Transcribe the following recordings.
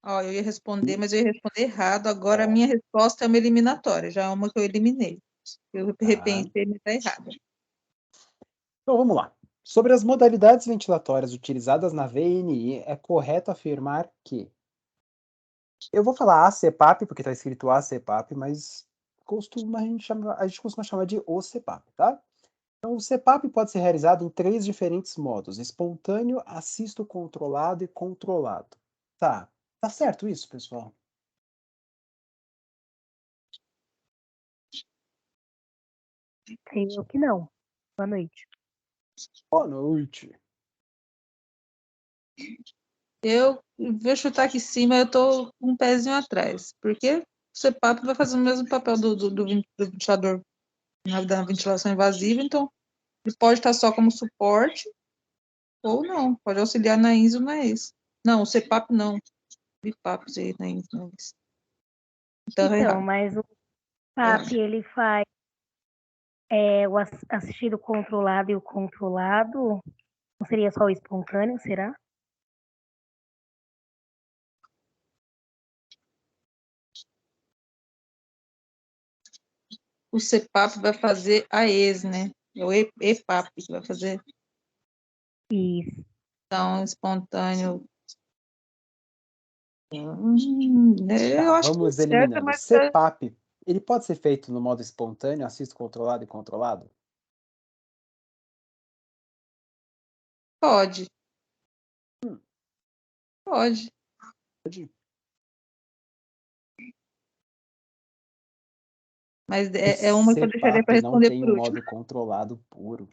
Ó, eu ia responder, mas eu ia responder errado. Agora a minha resposta é uma eliminatória, já é uma que eu eliminei. Eu repensei, mas tá errada. Então vamos lá. Sobre as modalidades ventilatórias utilizadas na VNI, é correto afirmar que... Eu vou falar ACPAP, porque está escrito ACPAP, mas a gente costuma chamar de OCPAP, tá? Então, o CPAP pode ser realizado em 3 diferentes modos: espontâneo, assisto controlado e controlado. Tá certo isso, pessoal? Creio que não. Boa noite. Boa noite. Eu vou chutar aqui em cima, eu tô com um pezinho atrás. Porque o CPAP vai fazer o mesmo papel do ventilador da ventilação invasiva, então ele pode estar só como suporte ou não, pode auxiliar na INS ou na ES. Não, o CPAP não. BIPAP seria na INS, na ES. Então, é Então, errado. mas o PAP, ele faz o assistido controlado e o controlado. Não seria só o espontâneo, será? O CPAP vai fazer a ES, né? É o EPAP que vai fazer. Isso. Então, espontâneo. Tá, Eu acho que vamos certo, eliminando. mas CPAP, ele pode ser feito no modo espontâneo, assisto controlado e controlado? pode. Pode. Pode. Mas O é uma que eu deixaria para CPAP não responder tem por um último. modo controlado puro.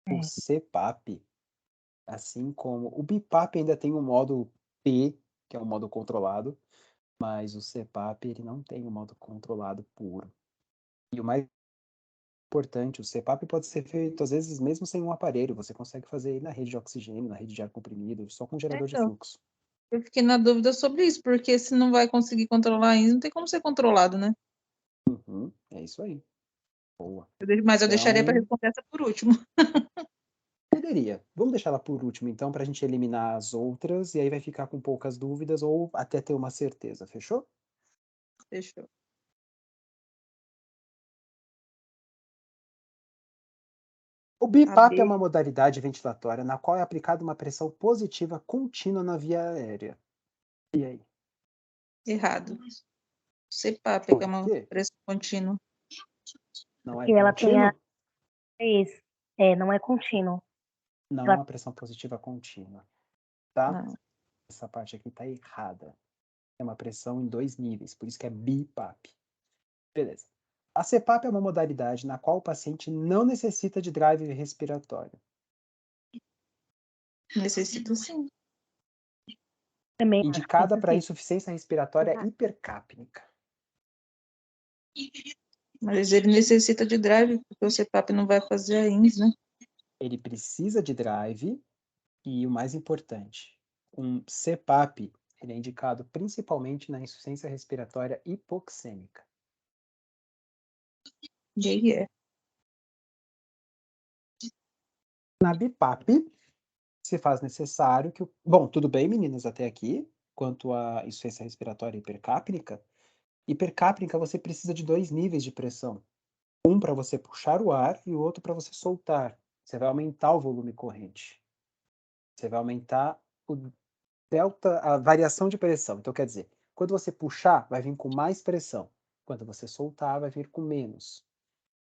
O É. CPAP, assim como o BIPAP ainda tem um modo P, que é um modo controlado, mas o CPAP ele não tem um modo controlado puro. E o mais importante, o CPAP pode ser feito às vezes mesmo sem um aparelho, você consegue fazer aí na rede de oxigênio, na rede de ar comprimido, só com gerador de Então, fluxo. eu fiquei na dúvida sobre isso, porque se não vai conseguir controlar ainda, não tem como ser controlado, né? Uhum, é isso aí. Boa. Mas eu deixaria para Então, responder essa por último. poderia. Vamos deixar ela por último, então, para a gente eliminar as outras, e aí vai ficar com poucas dúvidas ou até ter uma certeza, fechou? Fechou. O BIPAP é AB, uma modalidade ventilatória na qual é aplicada uma pressão positiva contínua na via aérea. E aí? errado. CPAP, que é Por uma quê? pressão contínua. Não é Porque ela tem contínuo? isso. Não é contínuo. Não é Ela... uma pressão positiva contínua, tá? Não. Essa parte aqui tá errada. É uma pressão em 2 níveis, por isso que é BIPAP. Beleza. A CPAP é uma modalidade na qual o paciente não necessita de drive respiratório. Necessita sim. Também acho que Indicada para necessita. insuficiência respiratória hipercápnica. Mas ele necessita de drive, porque o CPAP não vai fazer a INS, né? Ele precisa de drive e, o mais importante, um CPAP ele é indicado principalmente na insuficiência respiratória hipoxêmica. E aí é. Na BIPAP, se faz necessário que Bom, tudo bem, meninas, até aqui, quanto à insuficiência respiratória hipercápnica. Hipercápnica, você precisa de 2 níveis de pressão. Um para você puxar o ar e o outro para você soltar. Você vai aumentar o volume corrente. Você vai aumentar o delta, a variação de pressão. Então, quer dizer, quando você puxar, vai vir com mais pressão. Quando você soltar, vai vir com menos.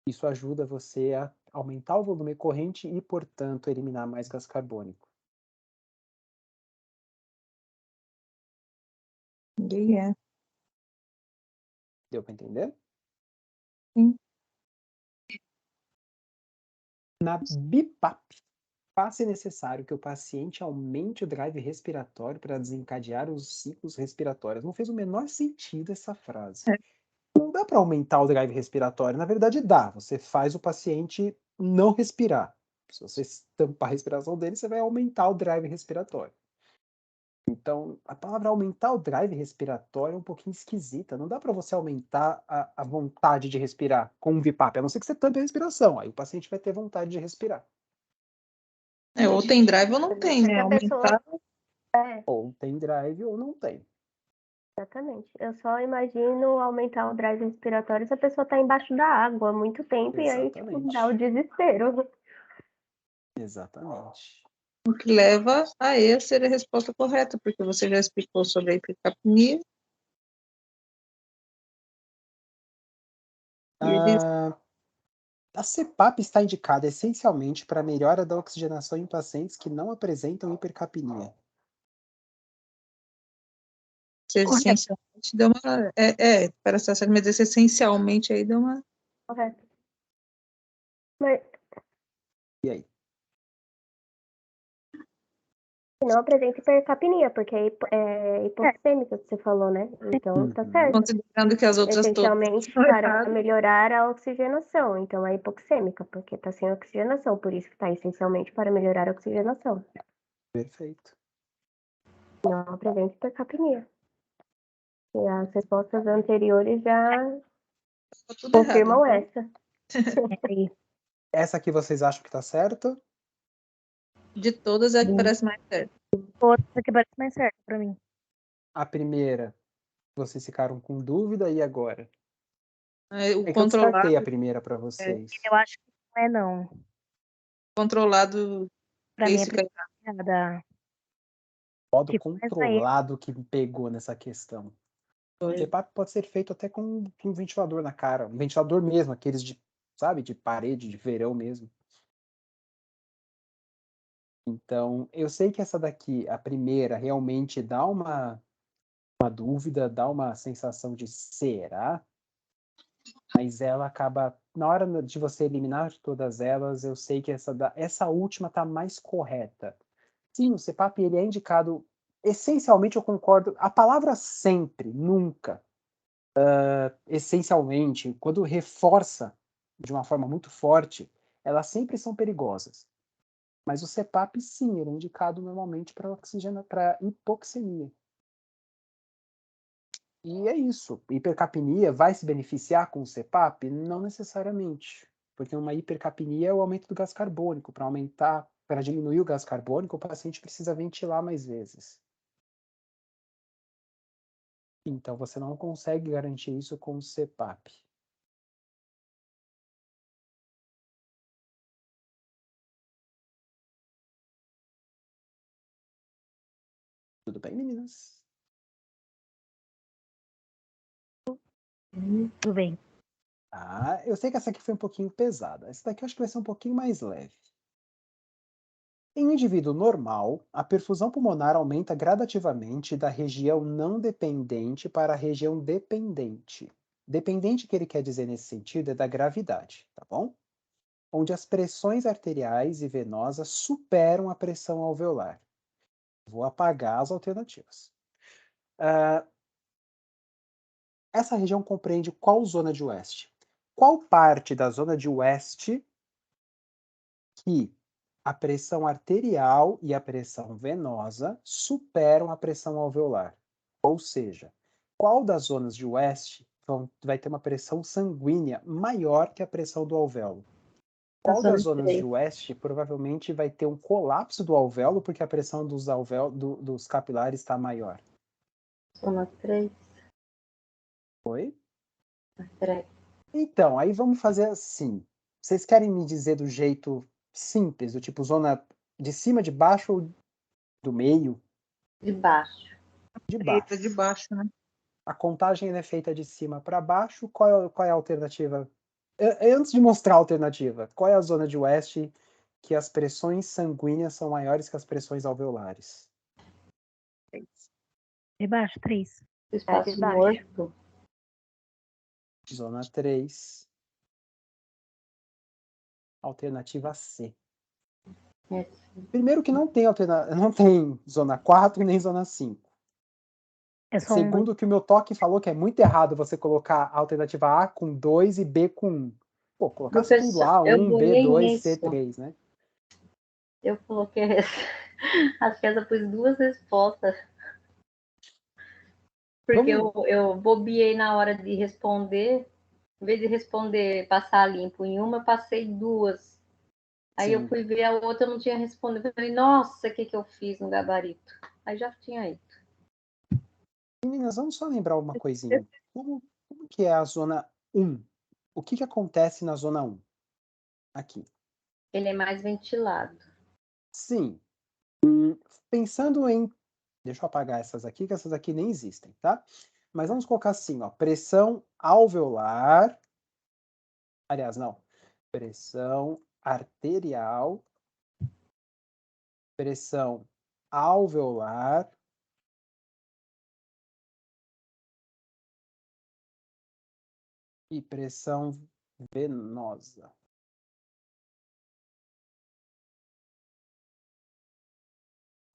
Isso ajuda você a aumentar o volume corrente e, portanto, eliminar mais gás carbônico. E aí é. Deu para entender? Sim. Na BIPAP, faz-se necessário que o paciente aumente o drive respiratório para desencadear os ciclos respiratórios. Não fez o menor sentido essa frase. É. Não dá para aumentar o drive respiratório. Na verdade, dá. Você faz o paciente não respirar. Se você tampar a respiração dele, você vai aumentar o drive respiratório. Então, a palavra aumentar o drive respiratório é um pouquinho esquisita. Não dá para você aumentar a vontade de respirar com um VIPAP, a não ser que você tampe a respiração. Aí o paciente vai ter vontade de respirar. Ou tem drive ou não tem, né? A pessoa, Aumentar. Ou tem drive ou não tem. Exatamente. Eu só imagino aumentar o drive respiratório se a pessoa tá embaixo da água há muito tempo e aí, tipo, dá o desespero. Exatamente. O que leva a E ser a resposta correta, porque você já explicou sobre a hipercapnia. A CPAP está indicada essencialmente para a melhora da oxigenação em pacientes que não apresentam hipercapnia. Essencialmente deu uma. Para essa mas esse essencialmente aí deu uma. Correto. Mas E aí? não apresenta hipercapnia, porque é hipoxêmica que você falou, né? Então tá certo. Considerando que as outras Essencialmente todas. para melhorar a oxigenação. Então é hipoxêmica, porque tá sem oxigenação. Por isso que tá essencialmente para melhorar a oxigenação. Perfeito. Não apresenta hipercapnia. E as respostas anteriores já confirmam essa. Essa aqui vocês acham que está certa? De todas, é a que parece mais certa. Outra que parece mais certa pra mim. A primeira, vocês ficaram com dúvida, e agora? O É que eu descartei controlado, a primeira para vocês. Eu acho que não é, não. controlado Pra mim é fica errada. Modo Tipo, essa aí. controlado que me pegou nessa questão. O CPAP pode ser feito até com um ventilador na cara. Um ventilador mesmo, aqueles de, sabe, de parede, de verão mesmo. Então, eu sei que essa daqui, a primeira, realmente dá uma dúvida, dá uma sensação de será? Mas ela acaba, na hora de você eliminar todas elas, eu sei que essa última está mais correta. Sim, o CPAP ele é indicado, essencialmente eu concordo, a palavra sempre, nunca, essencialmente, quando reforça de uma forma muito forte, elas sempre são perigosas. Mas o CPAP, sim, ele é indicado normalmente para hipoxemia. E é isso. Hipercapnia vai se beneficiar com o CPAP? Não necessariamente. Porque uma hipercapnia é o aumento do gás carbônico. Para diminuir o gás carbônico, o paciente precisa ventilar mais vezes. Então, você não consegue garantir isso com o CPAP. Tudo bem, meninas? Tudo bem. Eu sei que essa aqui foi um pouquinho pesada. Essa daqui eu acho que vai ser um pouquinho mais leve. Em um indivíduo normal, a perfusão pulmonar aumenta gradativamente da região não dependente para a região dependente. Dependente que ele quer dizer nesse sentido é da gravidade, tá bom? Onde as pressões arteriais e venosas superam a pressão alveolar. Vou apagar as alternativas. Essa região compreende qual zona de oeste? Qual parte da zona de oeste que a pressão arterial e a pressão venosa superam a pressão alveolar? Ou seja, qual das zonas de oeste vai ter uma pressão sanguínea maior que a pressão do alvéolo? Qual das zonas de oeste provavelmente vai ter um colapso do alvéolo porque a pressão dos capilares está maior? Zona 3. Oi? 3. Então, aí vamos fazer assim. Vocês querem me dizer do jeito simples, do tipo zona de cima, de baixo ou do meio? De baixo. De baixo. de baixo, né? A contagem é feita de cima para baixo. Qual é a alternativa? Antes de mostrar a alternativa, qual é a zona de oeste que as pressões sanguíneas são maiores que as pressões alveolares? De baixo, 3. Espaço morto. Zona 3. Alternativa C. Primeiro que não tem zona 4 e nem zona 5. Segundo que o meu toque falou que é muito errado você colocar a alternativa A com 2 e B com 1. Pô, colocasse tudo A1, B2, C3, né? Eu coloquei acho que essa pus 2 respostas. Porque eu bobiei na hora de responder. Em vez de responder, passar limpo em uma, eu passei 2. Aí eu fui ver a outra, eu não tinha respondido. Eu falei, nossa, o que eu fiz no gabarito? Aí já tinha ido. Meninas, vamos só lembrar uma coisinha. Como que é a zona 1? O que acontece na zona 1? Aqui. Ele é mais ventilado. Sim. Pensando em... Deixa eu apagar essas aqui, que essas aqui nem existem, tá? Mas vamos colocar assim, ó. Pressão alveolar. Aliás, não. Pressão arterial. Pressão alveolar. E pressão venosa.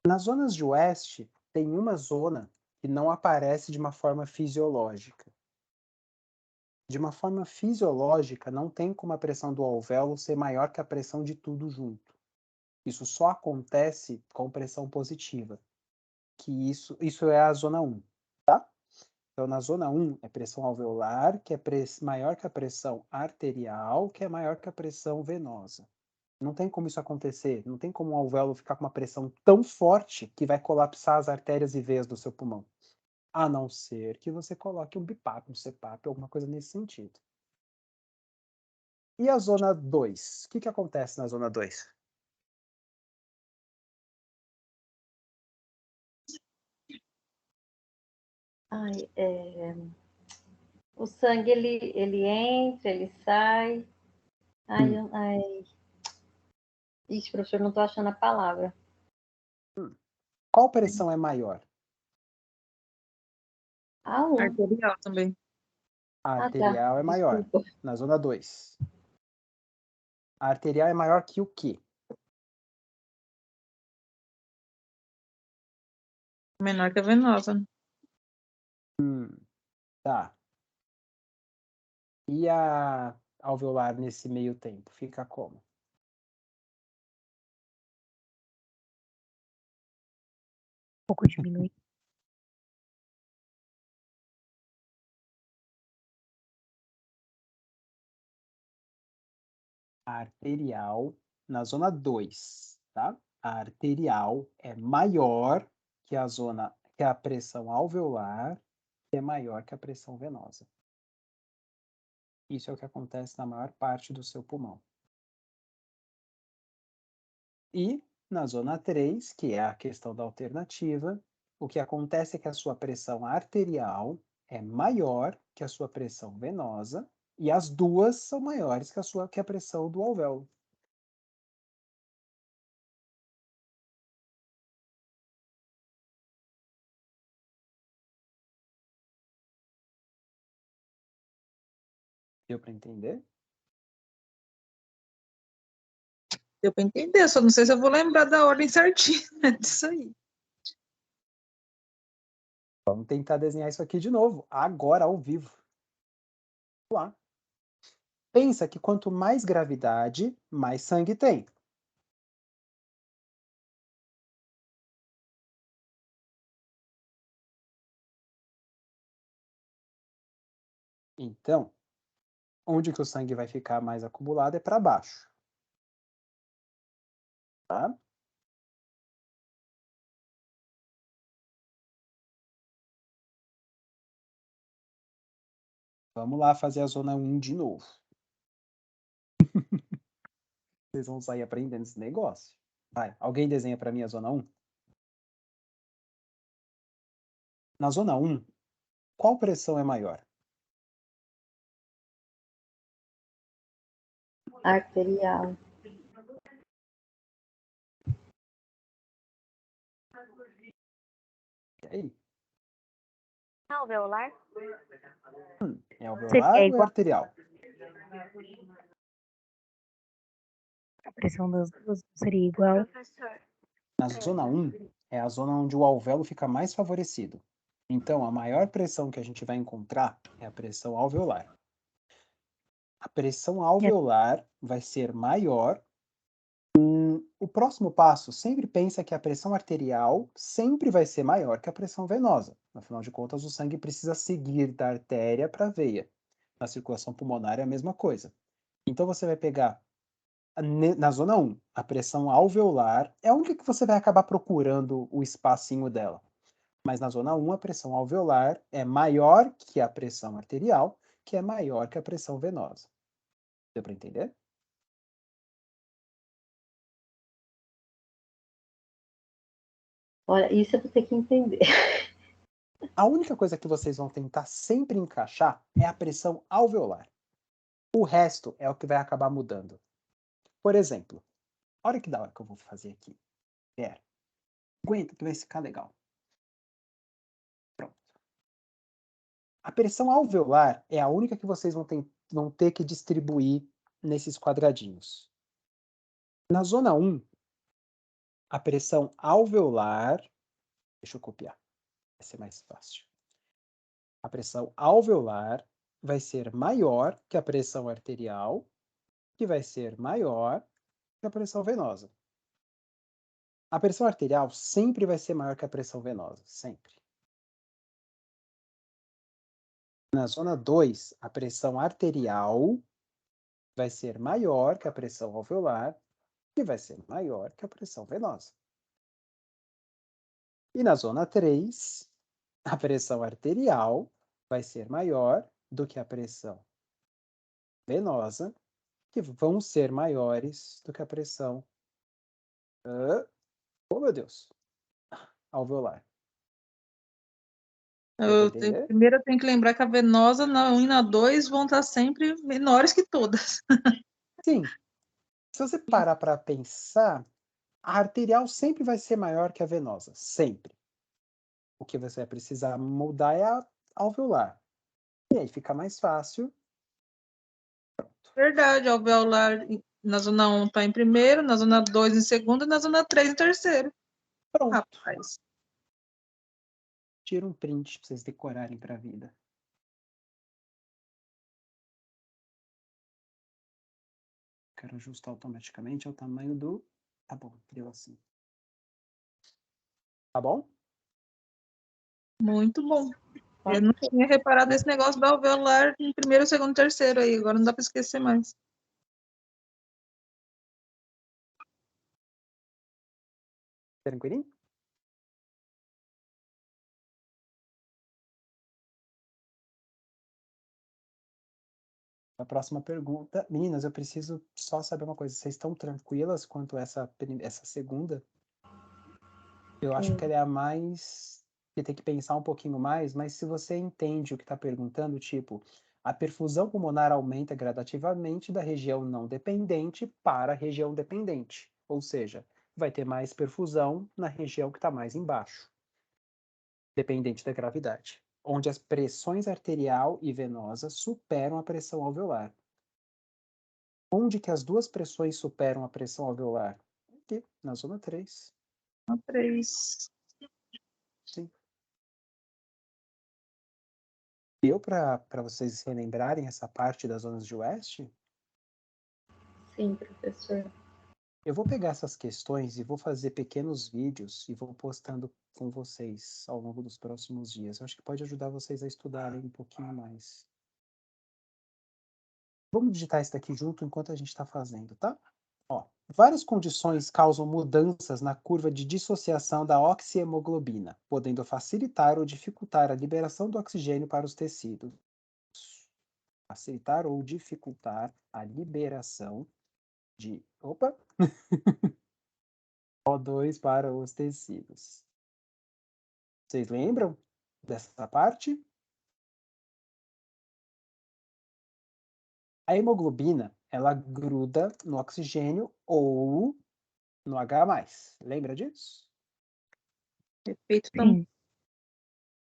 Nas zonas de oeste, tem uma zona que não aparece de uma forma fisiológica. De uma forma fisiológica, não tem como a pressão do alvéolo ser maior que a pressão de tudo junto. Isso só acontece com pressão positiva. Que isso é a zona 1, tá? Então, na zona 1 é pressão alveolar, que é maior que a pressão arterial, que é maior que a pressão venosa. Não tem como isso acontecer, não tem como o alvéolo ficar com uma pressão tão forte que vai colapsar as artérias e veias do seu pulmão. A não ser que você coloque um BIPAP, um CPAP, alguma coisa nesse sentido. E a zona 2? O que acontece na zona 2? Ai, o sangue, ele entra, ele sai. Ai. Ixi, professor, não estou achando a palavra. Qual pressão é maior? A 1. Arterial também. A arterial tá. é maior, Desculpa. na zona 2. A arterial é maior que o quê? Menor que a venosa. Tá. E a alveolar nesse meio tempo? Fica como? Um pouco diminuído. A arterial na zona 2, tá? A arterial é maior que a pressão alveolar, que é maior que a pressão venosa. Isso é o que acontece na maior parte do seu pulmão. E na zona 3, que é a questão da alternativa, o que acontece é que a sua pressão arterial é maior que a sua pressão venosa, e as duas são maiores que a pressão do alvéolo. Deu para entender? Deu para entender, só não sei se eu vou lembrar da ordem certinha disso aí. Vamos tentar desenhar isso aqui de novo, agora ao vivo. Vamos lá. Pensa que quanto mais gravidade, mais sangue tem. Então, onde que o sangue vai ficar mais acumulado é para baixo. Tá? Vamos lá fazer a zona 1 de novo. Vocês vão sair aprendendo esse negócio. Vai, alguém desenha para mim a zona 1? Na zona 1, qual pressão é maior? Arterial. E aí? Alveolar? É alveolar ou é igual. arterial? A pressão das duas seria igual. Professor. Na zona 1, é a zona onde o alvéolo fica mais favorecido. Então, a maior pressão que a gente vai encontrar é a pressão alveolar. A pressão alveolar vai ser maior. O próximo passo, sempre pensa que a pressão arterial sempre vai ser maior que a pressão venosa. Afinal de contas, o sangue precisa seguir da artéria para a veia. Na circulação pulmonar é a mesma coisa. Então, você vai pegar na zona 1, a pressão alveolar é a única que você vai acabar procurando o espacinho dela. Mas na zona 1, a pressão alveolar é maior que a pressão arterial, que é maior que a pressão venosa. Deu para entender? Olha, isso eu vou ter que entender. A única coisa que vocês vão tentar sempre encaixar é a pressão alveolar. O resto é o que vai acabar mudando. Por exemplo, olha que da hora que eu vou fazer aqui. Pera. Aguenta que vai ficar legal. Pronto. A pressão alveolar é a única que vocês vão ter que distribuir nesses quadradinhos. Na zona 1, a pressão alveolar... Deixa eu copiar. Vai ser mais fácil. A pressão alveolar vai ser maior que a pressão arterial, que vai ser maior que a pressão venosa. A pressão arterial sempre vai ser maior que a pressão venosa, sempre. Na zona 2, a pressão arterial vai ser maior que a pressão alveolar, que vai ser maior que a pressão venosa. E na zona 3, a pressão arterial vai ser maior do que a pressão venosa, que vão ser maiores do que a pressão... Oh, meu Deus! Alveolar. Primeiro eu tenho que lembrar que a venosa na 1 e na 2 vão estar sempre menores que todas. Sim. Se você parar para pensar, a arterial sempre vai ser maior que a venosa. Sempre. O que você vai precisar mudar é a alveolar. E aí fica mais fácil. Pronto. Verdade, alveolar na zona 1 está em primeiro, na zona 2 em segundo e na zona 3 em terceiro. Pronto. Rapaz. Tira um print para vocês decorarem para a vida. Quero ajustar automaticamente ao tamanho do... Tá bom, deu assim. Tá bom? Muito bom. Eu não tinha reparado esse negócio do alveolar em primeiro, segundo e terceiro aí. Agora não dá para esquecer mais. Tranquilinho? A próxima pergunta. Meninas, eu preciso só saber uma coisa. Vocês estão tranquilas quanto a essa segunda? Eu acho que ela é a mais... que tem que pensar um pouquinho mais, mas se você entende o que está perguntando, tipo, a perfusão pulmonar aumenta gradativamente da região não dependente para a região dependente. Ou seja, vai ter mais perfusão na região que está mais embaixo, dependente da gravidade, onde as pressões arterial e venosa superam a pressão alveolar. Onde que as duas pressões superam a pressão alveolar? Aqui, na zona 3. Na 3. Sim. Deu para vocês relembrarem essa parte das zonas de West? Sim, professor. Eu vou pegar essas questões e vou fazer pequenos vídeos e vou postando com vocês ao longo dos próximos dias. Eu acho que pode ajudar vocês a estudarem um pouquinho mais. Vamos digitar isso daqui junto enquanto a gente está fazendo, tá? Ó, várias condições causam mudanças na curva de dissociação da oxihemoglobina, podendo facilitar ou dificultar a liberação do oxigênio para os tecidos. Facilitar ou dificultar a liberação de... Opa! O2 para os tecidos. Vocês lembram dessa parte? A hemoglobina, ela gruda no oxigênio ou no H+. Lembra disso? Efeito tampão.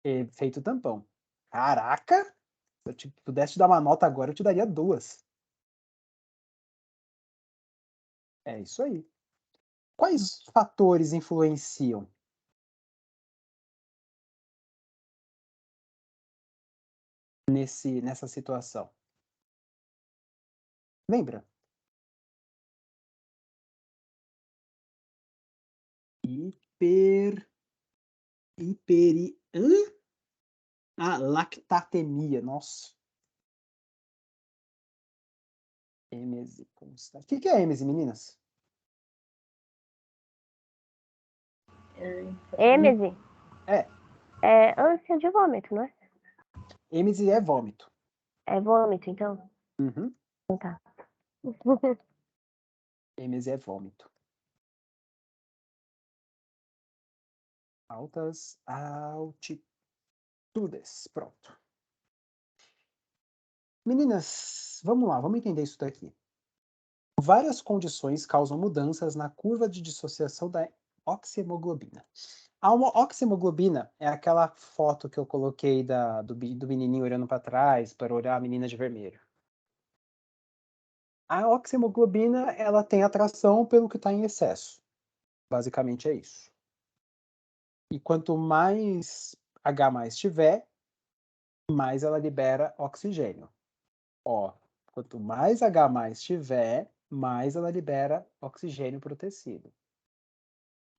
Efeito tampão. Caraca! Se eu pudesse te dar uma nota agora, eu te daria 2. É isso aí. Quais fatores influenciam? Nessa situação? Lembra? Lactatemia, nossa. Êmese constante. O que é êmese, meninas? Êmese? É. É ânsia de vômito, não é? Êmese é vômito. É vômito, então? Uhum. Tá. Êmese é vômito. Altas altitudes. Pronto. Meninas, vamos lá, vamos entender isso daqui. Várias condições causam mudanças na curva de dissociação da oxihemoglobina. A oxihemoglobina é aquela foto que eu coloquei do menininho olhando para trás para olhar a menina de vermelho. A oxihemoglobina, ela tem atração pelo que está em excesso. Basicamente é isso. E quanto mais H+ tiver, mais ela libera oxigênio. Ó, quanto mais H+ tiver, mais ela libera oxigênio para o tecido.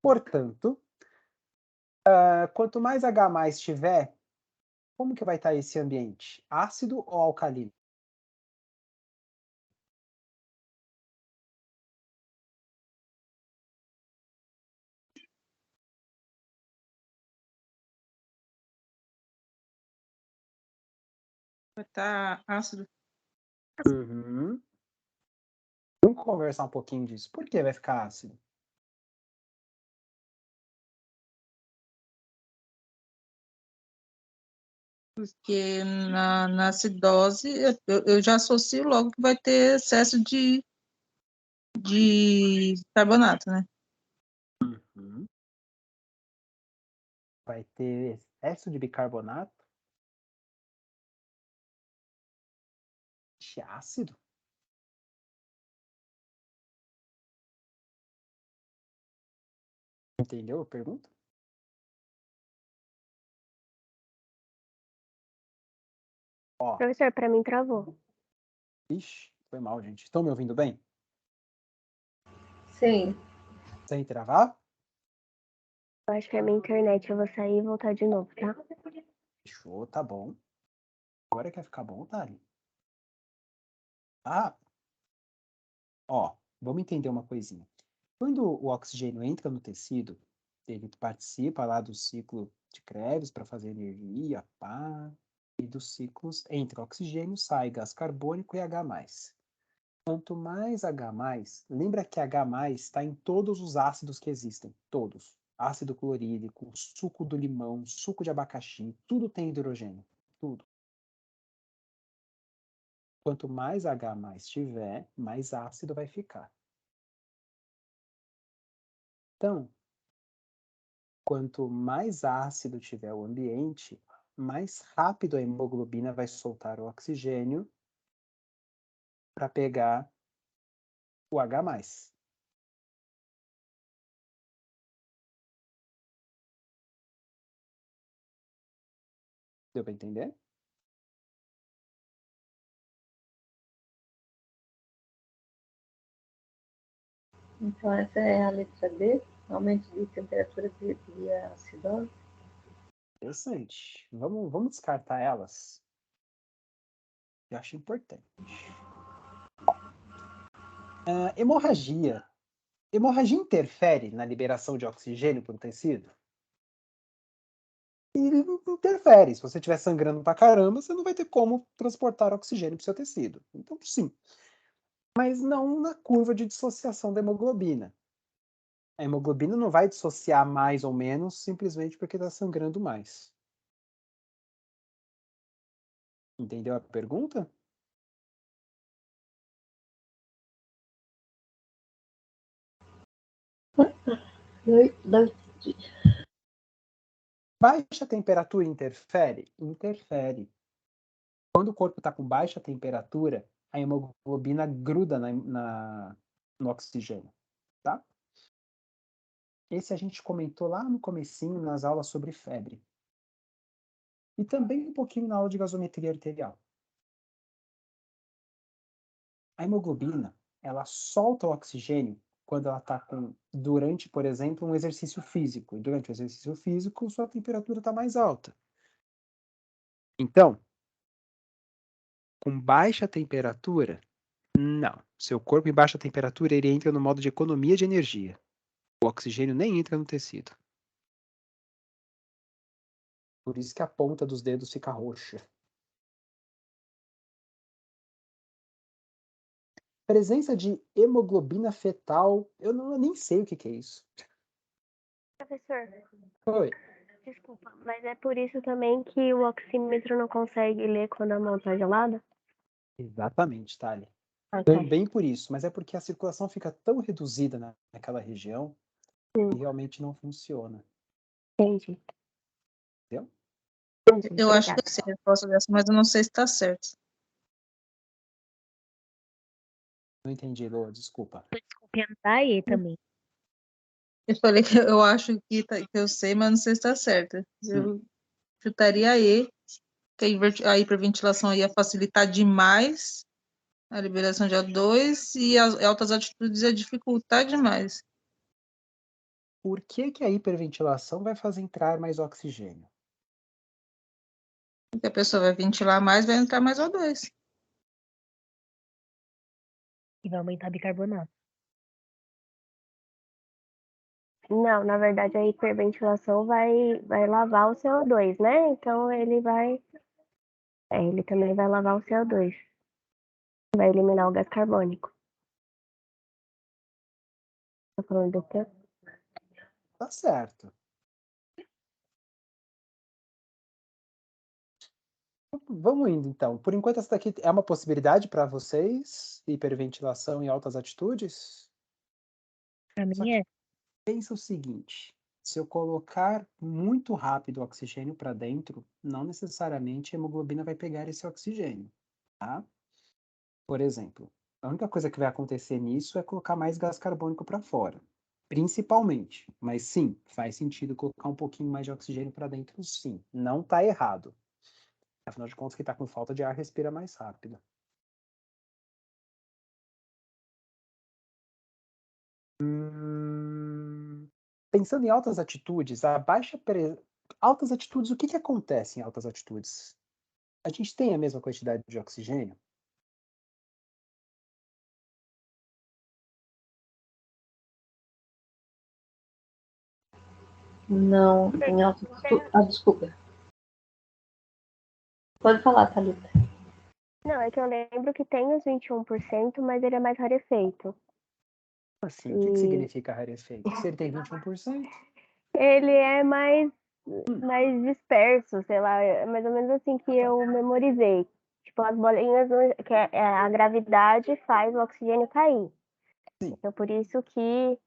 Portanto, quanto mais H+ tiver, como que vai estar esse ambiente? Ácido ou alcalino? Vai estar ácido. Uhum. Vamos conversar um pouquinho disso. Por que vai ficar ácido? Porque na acidose eu já associo logo que vai ter excesso de carbonato, né? Uhum. Vai ter excesso de bicarbonato. De ácido? Entendeu a pergunta? Ó, Professor, pra mim travou. ixi, foi mal, gente. Estão me ouvindo bem? Sim. Sem travar? Eu acho que é a minha internet. Eu vou sair e voltar de novo, tá? Fechou, tá bom. Agora quer ficar bom, Thali? Ah, ó, vamos entender uma coisinha. Quando o oxigênio entra no tecido, ele participa lá do ciclo de Krebs para fazer energia, pá, e dos ciclos entra oxigênio, sai gás carbônico e H+. Quanto mais H+, lembra que H+ está em todos os ácidos que existem, todos. Ácido clorídrico, suco do limão, suco de abacaxi, tudo tem hidrogênio, tudo. Quanto mais H+ tiver, mais ácido vai ficar. Então, quanto mais ácido tiver o ambiente, mais rápido a hemoglobina vai soltar o oxigênio para pegar o H+. Deu para entender? Então, essa é a letra D, aumento de temperatura de acidose. Interessante. Vamos descartar elas. Eu acho importante. Hemorragia. Hemorragia interfere na liberação de oxigênio para o tecido? E interfere. Se você estiver sangrando pra caramba, você não vai ter como transportar oxigênio para o seu tecido. Então, sim. Mas não na curva de dissociação da hemoglobina. A hemoglobina não vai dissociar mais ou menos simplesmente porque está sangrando mais. Entendeu a pergunta? Baixa temperatura interfere? Interfere. Quando o corpo está com baixa temperatura, a hemoglobina gruda no oxigênio, tá? Esse a gente comentou lá no comecinho, nas aulas sobre febre. E também um pouquinho na aula de gasometria arterial. A hemoglobina, ela solta o oxigênio quando ela está durante, por exemplo, um exercício físico. E durante o exercício físico, sua temperatura está mais alta. Então, com baixa temperatura, não. Seu corpo em baixa temperatura, ele entra no modo de economia de energia. O oxigênio nem entra no tecido. Por isso que a ponta dos dedos fica roxa. Presença de hemoglobina fetal. Eu nem sei o que é isso. Professor, Oi. desculpa, mas é por isso também que o oxímetro não consegue ler quando a mão tá gelada? Exatamente, Thali. Ah, tá. Também por isso, mas é porque a circulação fica tão reduzida naquela região que realmente não funciona. Entendi. Entendeu? Entendi. Eu acho que Obrigada. eu sei a resposta dessa, mas eu não sei se está certo. Não entendi, Lô, desculpa. Desculpe, tá aí também. Eu falei que eu acho que eu sei, mas não sei se está certo. Eu chutaria E, que a hiperventilação ia facilitar demais a liberação de O2 e as altas altitudes ia dificultar demais. Por que a hiperventilação vai fazer entrar mais oxigênio? Porque a pessoa vai ventilar mais, vai entrar mais O2. E vai aumentar bicarbonato. Não, na verdade a hiperventilação vai lavar o CO2, né? Então ele também vai lavar o CO2. Vai eliminar o gás carbônico. Tá falando do quê? Tá certo. Vamos indo, então. Por enquanto, essa daqui é uma possibilidade para vocês? Hiperventilação em altas altitudes? Pra Só mim que é. pensa o seguinte: se eu colocar muito rápido o oxigênio para dentro, não necessariamente a hemoglobina vai pegar esse oxigênio, tá? Por exemplo, a única coisa que vai acontecer nisso é colocar mais gás carbônico para fora, principalmente. Mas sim, faz sentido colocar um pouquinho mais de oxigênio para dentro, sim. Não está errado. Afinal de contas, quem está com falta de ar respira mais rápido. Pensando em altas atitudes, altas atitudes, o que acontece em altas atitudes? A gente tem a mesma quantidade de oxigênio? Não, em altitude. Ah, desculpa. Pode falar, Thalita. Não, é que eu lembro que tem os 21%, mas ele é mais rarefeito. Assim, o que significa rarefeito? Se ele tem 21%? Ele é mais disperso, sei lá, é mais ou menos assim que eu memorizei. Tipo, as bolinhas, que a gravidade faz o oxigênio cair. Sim. Então, por isso que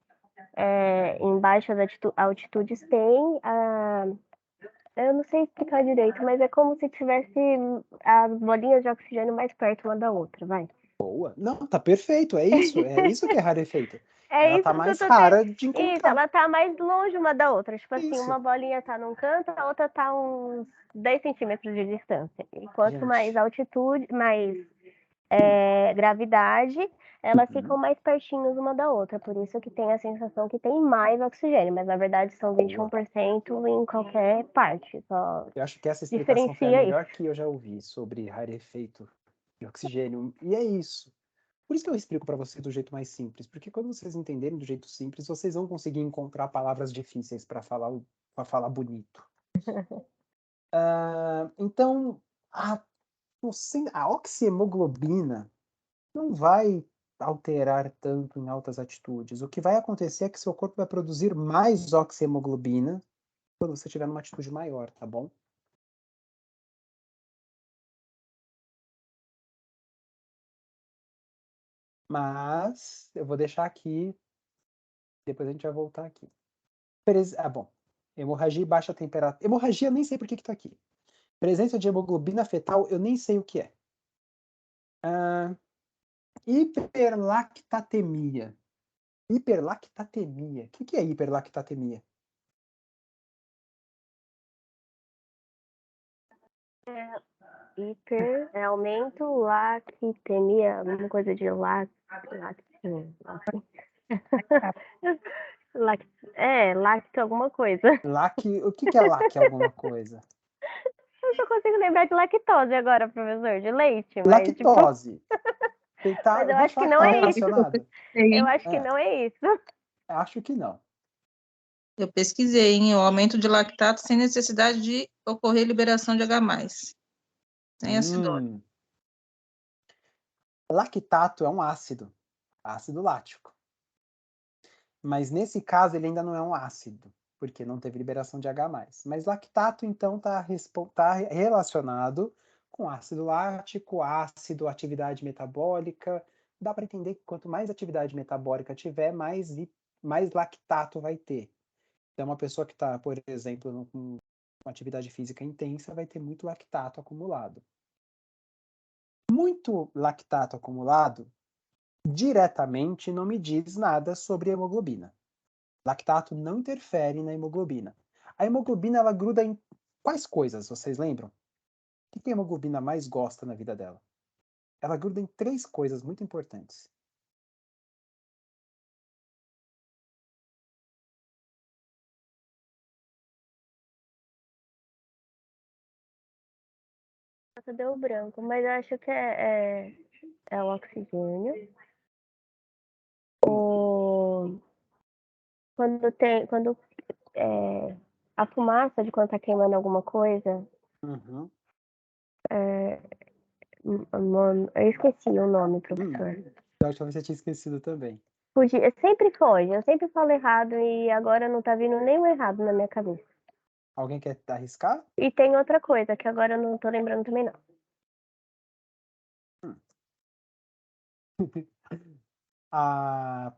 em baixas altitudes tem eu não sei explicar direito, mas é como se tivesse as bolinhas de oxigênio mais perto uma da outra, vai. Boa. Não, tá perfeito, é isso que é rarefeito. É Ela isso tá que eu mais tô rara de Isso, encontrar. ela tá mais longe uma da outra. Tipo assim, Isso. uma bolinha tá num canto, a outra tá uns 10 centímetros de distância. Enquanto Gente. mais altitude, mais gravidade, elas ficam mais pertinhas uma da outra. Por isso que tem a sensação que tem mais oxigênio, mas na verdade são 21% em qualquer parte. Só Eu acho que essa explicação foi a diferencia melhor isso. que eu já ouvi sobre rarefeito de oxigênio. E é isso. Por isso que eu explico para vocês do jeito mais simples, porque quando vocês entenderem do jeito simples, vocês vão conseguir encontrar palavras difíceis para falar bonito. Então, a oxihemoglobina não vai alterar tanto em altas atitudes. O que vai acontecer é que seu corpo vai produzir mais oxihemoglobina quando você estiver numa atitude maior, tá bom? Mas eu vou deixar aqui, depois a gente vai voltar aqui. Bom. Hemorragia e baixa temperatura. Hemorragia, eu nem sei por que tá aqui. Presença de hemoglobina fetal, eu nem sei o que é. Hiperlactatemia. Hiperlactatemia. O que é hiperlactatemia? Aumento, lactemia, alguma coisa de lacto, alguma coisa. O que é lac alguma coisa? Eu só consigo lembrar de lactose agora, professor, de leite, mas tipo... Lactose. Tentar, Mas eu vou acho que falar não tá é isso. relacionado? Eu acho que É. não é isso. Acho que não. Eu pesquisei, hein? O aumento de lactato sem necessidade de ocorrer liberação de H+. Sem acidose. Lactato é um ácido lático. Mas nesse caso ele ainda não é um ácido, porque não teve liberação de H+. Mas lactato, então, está relacionado com ácido lático, ácido, atividade metabólica. Dá para entender que quanto mais atividade metabólica tiver, mais lactato vai ter. Então, uma pessoa que está, por exemplo, com uma atividade física intensa vai ter muito lactato acumulado. Muito lactato acumulado diretamente não me diz nada sobre hemoglobina. Lactato não interfere na hemoglobina. A hemoglobina, ela gruda em quais coisas, vocês lembram? O que a hemoglobina mais gosta na vida dela? Ela gruda em 3 coisas muito importantes. Nossa, deu branco, mas eu acho que é o oxigênio. Quando a fumaça de quando tá queimando alguma coisa, Uhum. eu esqueci o nome, professor. Da última vez você tinha esquecido também. Sempre foge, eu sempre falo errado e agora não tá vindo nenhum errado na minha cabeça. Alguém quer arriscar? E tem outra coisa que agora eu não tô lembrando também não. A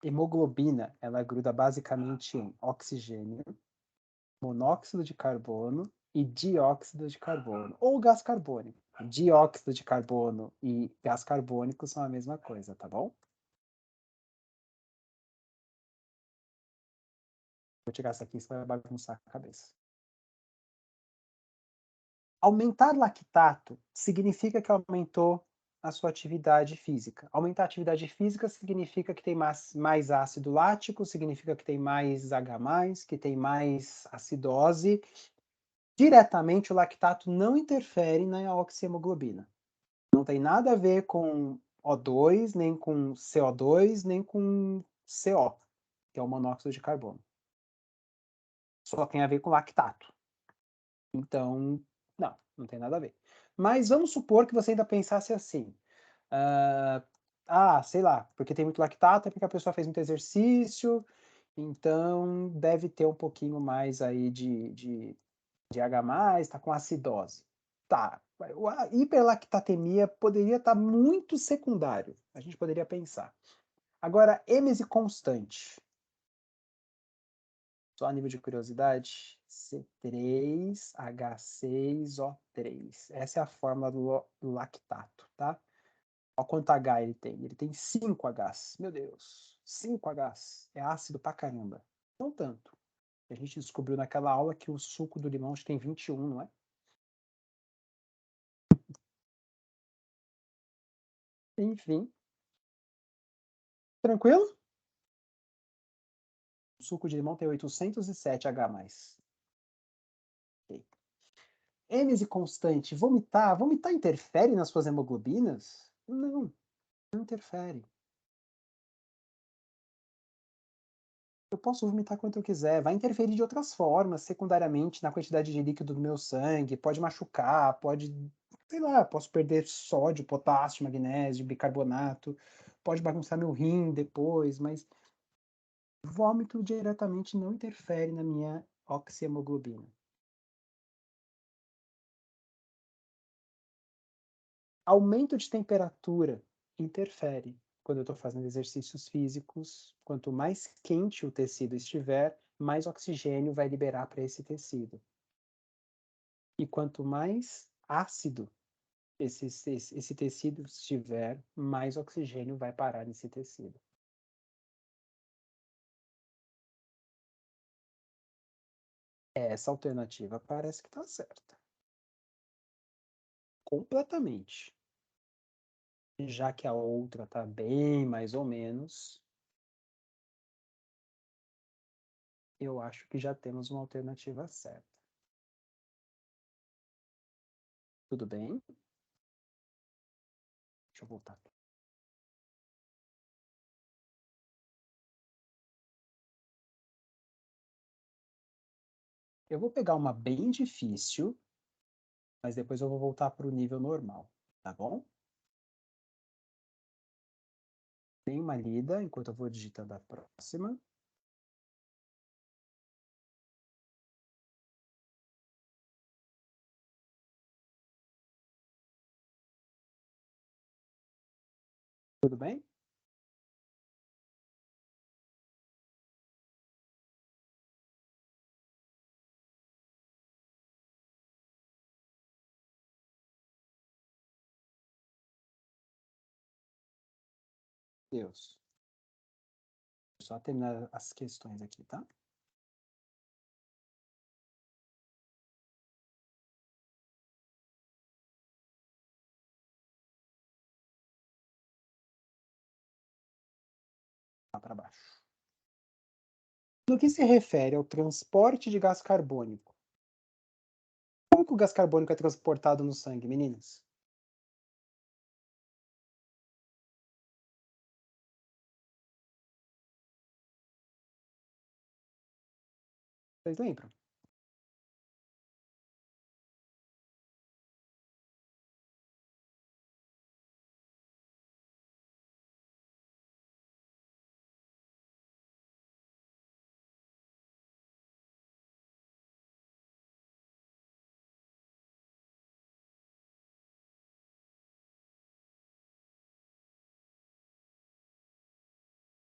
hemoglobina, ela gruda basicamente em oxigênio, monóxido de carbono e dióxido de carbono, ou gás carbônico. Dióxido de carbono e gás carbônico são a mesma coisa, tá bom? Vou tirar isso aqui, isso vai bagunçar a cabeça. Aumentar lactato significa que aumentou a sua atividade física. Aumentar a atividade física significa que tem mais ácido lático, significa que tem mais H+, que tem mais acidose. Diretamente, o lactato não interfere na oxihemoglobina. Não tem nada a ver com O2, nem com CO2, nem com CO, que é o monóxido de carbono. Só tem a ver com lactato. Então, não tem nada a ver. Mas vamos supor que você ainda pensasse assim. Sei lá, porque tem muito lactato, é porque a pessoa fez muito exercício, então deve ter um pouquinho mais aí de H+, está com acidose. Tá, a hiperlactatemia poderia estar muito secundário, a gente poderia pensar. Agora, êmese constante. Só a nível de curiosidade, C3H6O3. Essa é a fórmula do lactato, tá? Olha quanto H ele tem. Ele tem 5 Hs. Meu Deus, 5 Hs. É ácido pra caramba. Não tanto. A gente descobriu naquela aula que o suco do limão tem 21, não é? Enfim. Tranquilo? O suco de limão tem 807 H+. Okay. Êmese constante, vomitar interfere nas suas hemoglobinas? Não interfere. Eu posso vomitar quanto eu quiser, vai interferir de outras formas, secundariamente na quantidade de líquido do meu sangue, pode machucar, pode, sei lá, posso perder sódio, potássio, magnésio, bicarbonato, pode bagunçar meu rim depois, mas vômito diretamente não interfere na minha oxihemoglobina. Aumento de temperatura interfere. Quando eu estou fazendo exercícios físicos, quanto mais quente o tecido estiver, mais oxigênio vai liberar para esse tecido. E quanto mais ácido esse tecido estiver, mais oxigênio vai parar nesse tecido. Essa alternativa parece que está certa. Completamente. Já que a outra está bem mais ou menos, eu acho que já temos uma alternativa certa. Tudo bem? Deixa eu voltar. Eu vou pegar uma bem difícil, mas depois eu vou voltar para o nível normal, tá bom? Tem uma lida enquanto eu vou digitando a próxima. Tudo bem? Deus. Só terminar as questões aqui, tá? Lá para baixo. No que se refere ao transporte de gás carbônico? Como que o gás carbônico é transportado no sangue, meninas? Vocês lembram?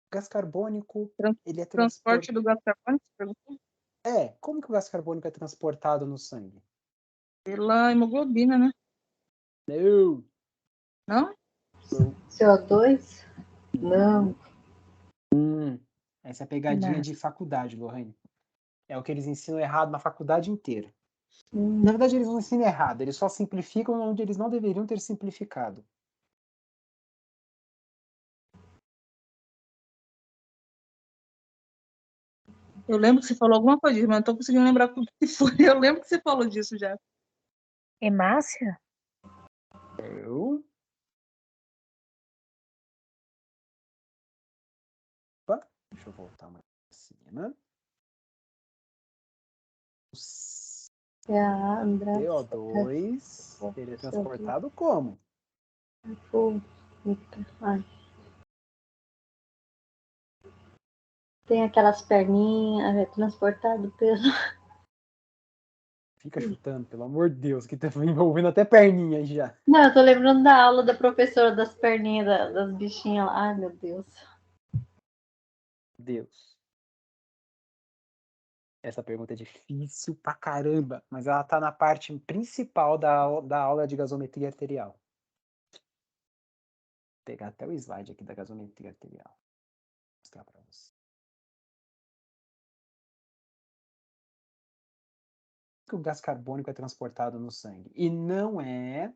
O gás carbônico, ele é Transporte do gás carbônico, você perguntou? como que o gás carbônico é transportado no sangue? Pela hemoglobina, né? Não. Não? CO2? Não. Essa é a pegadinha Não. de faculdade, Lohane. É o que eles ensinam errado na faculdade inteira. Na verdade, eles não ensinam errado, eles só simplificam onde eles não deveriam ter simplificado. Eu lembro que você falou alguma coisa disso, mas não tô conseguindo lembrar o que foi. Eu lembro que você falou disso já. Hemácia? Opa, deixa eu voltar mais pra cima. É a Andra. CO2 seria transportado como? Ai. Tem aquelas perninhas, é transportado pelo. Fica chutando, pelo amor de Deus, que tá envolvendo até perninha aí já. Não, eu tô lembrando da aula da professora das perninhas das bichinhas lá. Ai, meu Deus. Deus. Essa pergunta é difícil pra caramba, mas ela tá na parte principal da aula de gasometria arterial. Vou pegar até o slide aqui da gasometria arterial. Vou mostrar pra você. Que o gás carbônico é transportado no sangue e não é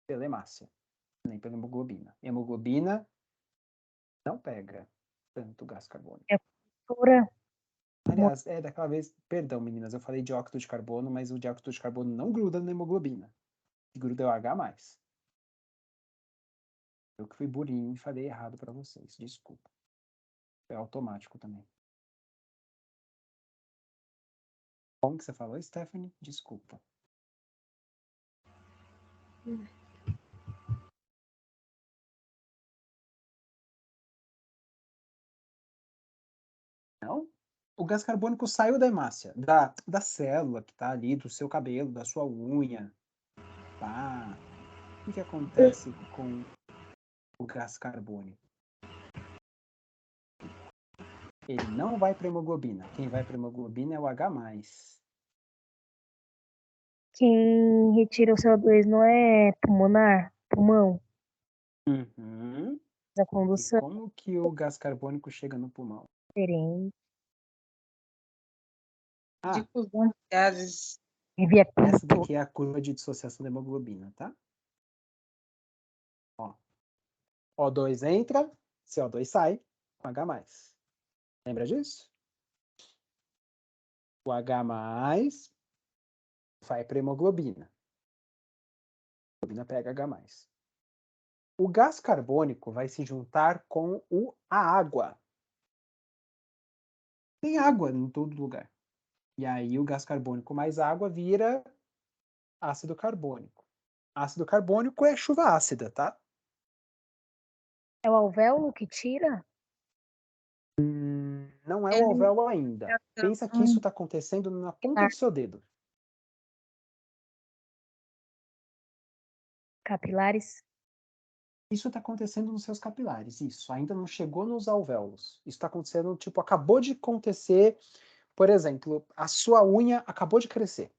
pela hemácia, nem pela hemoglobina. Hemoglobina não pega tanto gás carbônico. É cultura. Aliás, daquela vez, perdão, meninas, eu falei dióxido de carbono, mas o dióxido de carbono não gruda na hemoglobina. O que gruda é o H+. Eu que fui burrinho e falei errado para vocês, desculpa. É automático também. Como que você falou, Stephanie? Desculpa. Não? O gás carbônico saiu da hemácia, da célula que está ali, do seu cabelo, da sua unha. Tá? O que acontece com o gás carbônico? Ele não vai para a hemoglobina. Quem vai para a hemoglobina é o H+. Quem retira o CO2 não é pulmonar? Pulmão? Uhum. A E condução como que o gás carbônico chega no pulmão? é diferente. Difusão de gases. Via Essa daqui é a curva de dissociação da hemoglobina, tá? Ó. O2 entra, CO2 sai, com H+. Lembra disso? O H+ vai para a hemoglobina. hemoglobina pega H+. O gás carbônico vai se juntar com a água. Tem água em todo lugar. E aí o gás carbônico mais água vira ácido carbônico. Ácido carbônico é chuva ácida, tá? É o alvéolo que tira? Não é o Ele- alvéolo ainda. Pensa que isso está acontecendo na ponta do seu dedo. Capilares? Isso está acontecendo nos seus capilares. Isso ainda não chegou nos alvéolos. Isso está acontecendo, tipo, acabou de acontecer. Por exemplo, a sua unha acabou de crescer.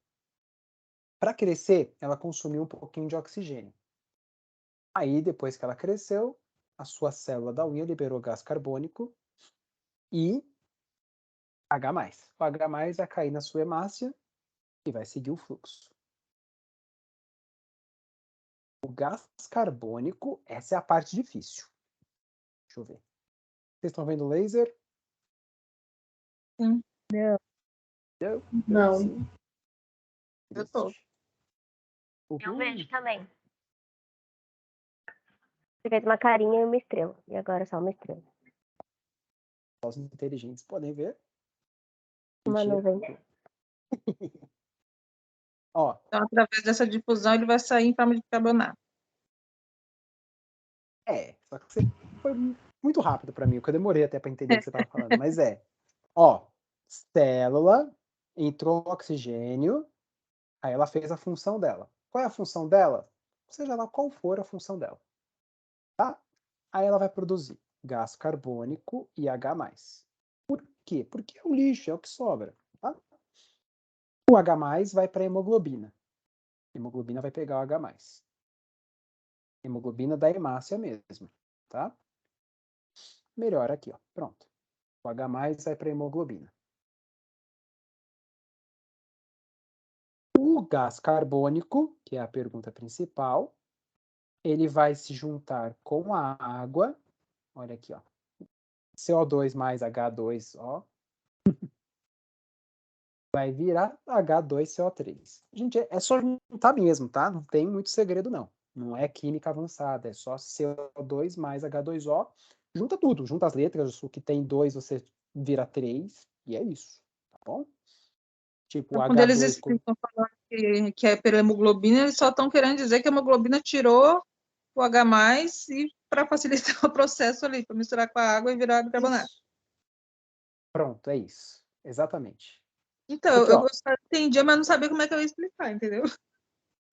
Para crescer, ela consumiu um pouquinho de oxigênio. Aí, depois que ela cresceu, a sua célula da unha liberou gás carbônico e H+. O H+ vai cair na sua hemácia e vai seguir o fluxo. O gás carbônico, essa é a parte difícil. Deixa eu ver. Vocês estão vendo o laser? Sim. Eu? Não. Sim. Eu tô. Eu vejo também. Você fez uma carinha e uma estrela. E agora é só uma estrela. Os inteligentes podem ver. Uma Mentira. nuvem. Ó, Então, através dessa difusão, ele vai sair em forma de carbonato. só que você foi muito rápido para mim, que eu demorei até para entender o que você estava falando. Mas ó, célula, entrou oxigênio, aí ela fez a função dela. Qual é a função dela? Seja lá qual for a função dela. Tá? Aí ela vai produzir gás carbônico e H+. Por quê? Porque é o lixo, é o que sobra. Tá? O H+ vai para a hemoglobina. A hemoglobina vai pegar o H+. Hemoglobina da hemácia mesmo, tá? Melhor aqui, ó. Pronto. O H+ vai para a hemoglobina. O gás carbônico, que é a pergunta principal, ele vai se juntar com a água. Olha aqui, ó. CO2 mais H2O vai virar H2CO3. Gente, é só juntar mesmo, tá? Não tem muito segredo, não. Não é química avançada, é só CO2 mais H2O. Junta tudo, junta as letras, o que tem 2 você vira 3, e é isso, tá bom? Tipo, Então, quando eles H2... explicam falando que é pela hemoglobina, eles só estão querendo dizer que a hemoglobina tirou o H+, e para facilitar o processo ali, para misturar com a água e virar bicarbonato. Isso. Pronto, é isso. Exatamente. Então, Porque, eu ó, só entendia, mas não sabia como é que eu ia explicar, entendeu?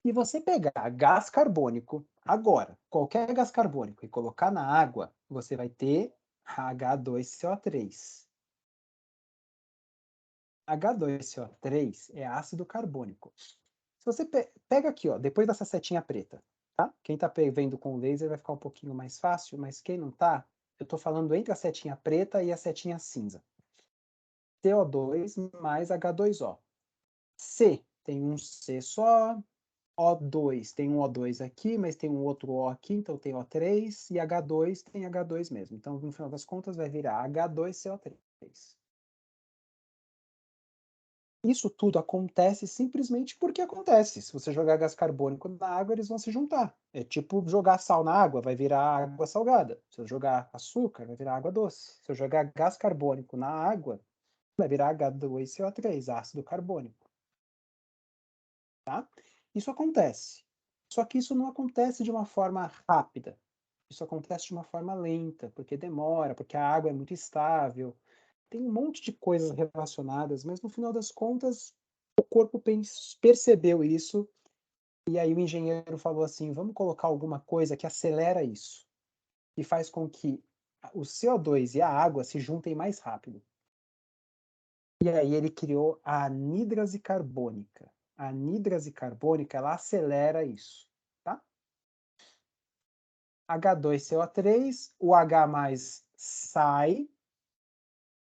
se você pegar gás carbônico agora, qualquer gás carbônico, e colocar na água, você vai ter H2CO3. H2CO3 é ácido carbônico. Se você pega aqui, ó, depois dessa setinha preta, tá? Quem tá vendo com laser vai ficar um pouquinho mais fácil, mas quem não tá, eu tô falando entre a setinha preta e a setinha cinza. CO2 mais H2O. C tem um C só, O2 tem um O2 aqui, mas tem um outro O aqui, então tem O3, e H2 tem H2 mesmo. Então, no final das contas, vai virar H2CO3. Isso tudo acontece simplesmente porque acontece. Se você jogar gás carbônico na água, eles vão se juntar. É tipo jogar sal na água, vai virar água salgada. Se eu jogar açúcar, vai virar água doce. Se eu jogar gás carbônico na água, vai virar H2CO3, ácido carbônico. Tá? Isso acontece. Só que isso não acontece de uma forma rápida. Isso acontece de uma forma lenta, porque demora, porque a água é muito estável. Tem um monte de coisas relacionadas, mas no final das contas, o corpo percebeu isso, e aí o engenheiro falou assim: vamos colocar alguma coisa que acelera isso, e faz com que o CO2 e a água se juntem mais rápido. E aí ele criou a anídrase carbônica. A anídrase carbônica, ela acelera isso, tá? H2CO3, o H+ sai.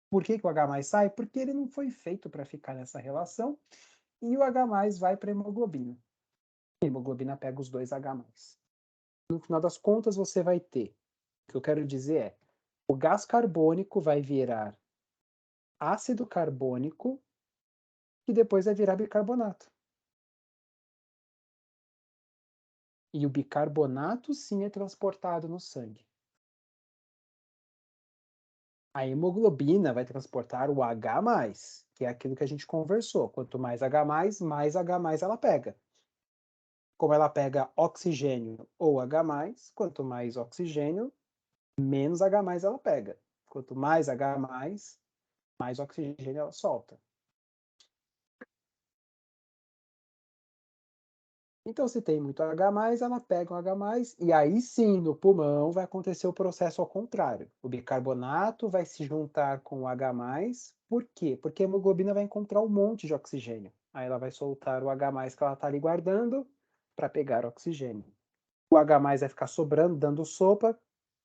Por que o H+ sai? Porque ele não foi feito para ficar nessa relação, e o H+ vai para a hemoglobina. A hemoglobina pega os dois H+. No final das contas, você vai ter, o que eu quero dizer é, o gás carbônico vai virar ácido carbônico, e depois vai virar bicarbonato. E o bicarbonato, sim, é transportado no sangue. A hemoglobina vai transportar o H+, que é aquilo que a gente conversou. Quanto mais H+, mais H+ ela pega. Como ela pega oxigênio ou H+, quanto mais oxigênio, menos H+ ela pega. Quanto mais H+, mais oxigênio ela solta. Então, se tem muito H+, ela pega o H+, e aí sim, no pulmão, vai acontecer o processo ao contrário. O bicarbonato vai se juntar com o H+, por quê? Porque a hemoglobina vai encontrar um monte de oxigênio. Aí ela vai soltar o H+, que ela está ali guardando, para pegar oxigênio. O H+ vai ficar sobrando, dando sopa,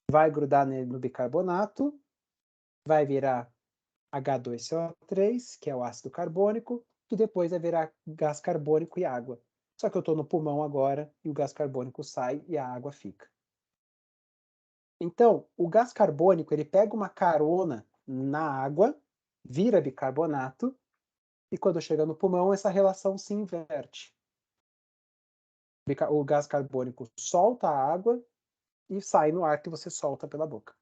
vai grudar no bicarbonato, vai virar H2CO3, que é o ácido carbônico, que depois vai virar gás carbônico e água. Só que eu estou no pulmão agora e o gás carbônico sai e a água fica. Então, o gás carbônico ele pega uma carona na água, vira bicarbonato, e quando chega no pulmão, essa relação se inverte. O gás carbônico solta a água e sai no ar que você solta pela boca.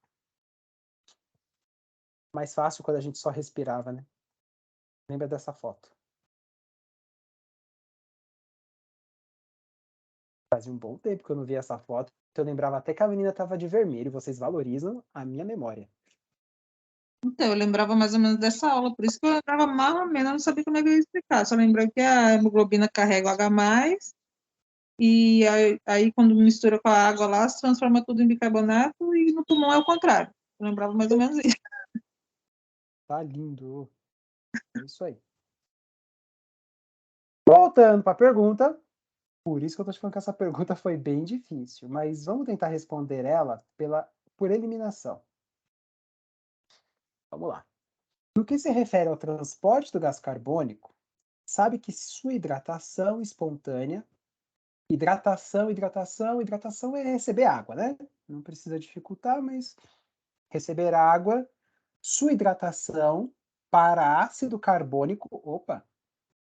Mais fácil quando a gente só respirava, né? Lembra dessa foto? Fazia um bom tempo que eu não via essa foto. Eu lembrava até que a menina estava de vermelho. Vocês valorizam a minha memória. Então, eu lembrava mais ou menos dessa aula, por isso que eu lembrava mal ou menos, eu não sabia como é que eu ia explicar. Só lembrei que a hemoglobina carrega o H+, e aí quando mistura com a água lá, se transforma tudo em bicarbonato, e no pulmão é o contrário. Eu lembrava mais ou menos isso. Tá lindo. É isso aí. Voltando para a pergunta. Por isso que eu tô te falando que essa pergunta foi bem difícil. Mas vamos tentar responder ela por eliminação. Vamos lá. No que se refere ao transporte do gás carbônico, sabe que sua hidratação espontânea, hidratação é receber água, né? Não precisa dificultar, mas receber água, sua hidratação para ácido carbônico,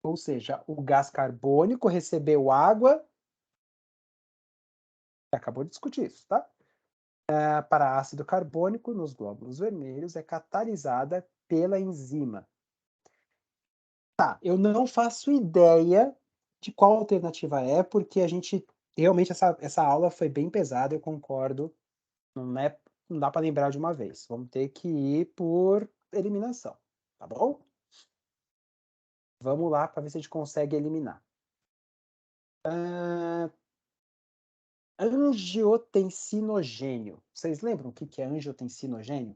ou seja, o gás carbônico recebeu água, acabou de discutir isso, tá? Para ácido carbônico nos glóbulos vermelhos é catalisada pela enzima. Tá, eu não faço ideia de qual alternativa é, porque a gente realmente essa aula foi bem pesada, eu concordo. Não dá para lembrar de uma vez. Vamos ter que ir por eliminação, tá bom? Vamos lá para ver se a gente consegue eliminar. Angiotensinogênio. Vocês lembram o que é angiotensinogênio?